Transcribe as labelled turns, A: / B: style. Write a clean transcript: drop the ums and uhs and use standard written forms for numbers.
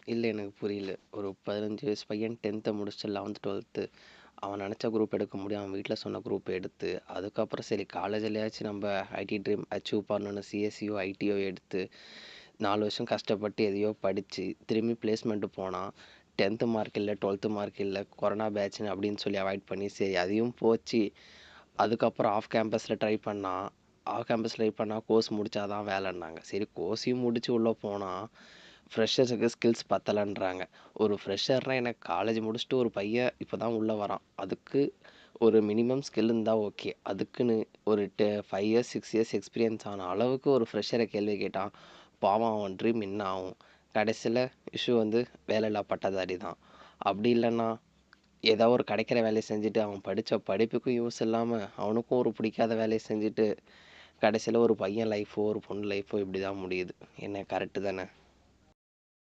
A: இல்ல எனக்கு புரியல. ஒரு 15 வயசு பையன் 10த்த முடிச்சுட்டு 11த், 12த்து அவன் நெனச்ச குரூப் எடுக்க முடியும். அவன் வீட்ல சொன்ன குரூப் எடுத்து, அதுக்கப்புறம் சரி காலேஜ்லயாச்சும் நம்ம ஐடி ட்ரீம் அச்சீவ் பண்ணணும்னு சிஎஸ்சியோ, ஐடியோ எடுத்து 4 வருஷம் கஷ்டப்பட்டு எதையோ படிச்சு, திரும்பி பிளேஸ்மெண்ட் போனா, 10த் மார்க் இல்ல, 12த் மார்க் இல்ல, கொரோனா பேட்ச்ன்னு அப்படின்னு சொல்லி அவாய்ட் பண்ணி, சரி அதையும் போச்சு. அதுக்கப்புறம் ஆஃப் கேம்பஸில் ட்ரை பண்ணா. ஆஃப் கேம்பஸ் ட்ரை பண்ணா கோர்ஸ் முடிச்சா தான் வேலைன்னாங்க. சரி கோர்ஸையும் முடிச்சு உள்ளே போனா, ஃப்ரெஷர்ஸுக்கு ஸ்கில்ஸ் பத்தலைன்றாங்க. ஒரு ஃப்ரெஷர்னா எனக்கு காலேஜ் முடிச்சுட்டு ஒரு பையன் இப்போ தான் உள்ளே வரான். அதுக்கு ஒரு மினிமம் ஸ்கில் இருந்தால் ஓகே. அதுக்குன்னு ஒரு 5 இயர்ஸ் 6 இயர்ஸ் எக்ஸ்பீரியன்ஸ் ஆன அளவுக்கு ஒரு ஃப்ரெஷரை கேள்வி கேட்டான். பாவம் அவன் ட்ரீம் என்ன ஆகும்? கடைசியில் இஷ்யூ வந்து வேலையில்லா பட்டதாரி தான். அப்படி இல்லைன்னா ஏதோ ஒரு கிடைக்கிற வேலையை செஞ்சுட்டு அவன் படித்த படிப்புக்கும் யூஸ் இல்லாமல் அவனுக்கும் ஒரு பிடிக்காத வேலையை செஞ்சுட்டு கடைசியில் ஒரு பையன் லைஃபோ ஒரு பொண்ணு லைஃபோ இப்படி தான் முடியுது. என்ன கரெக்டு தானே?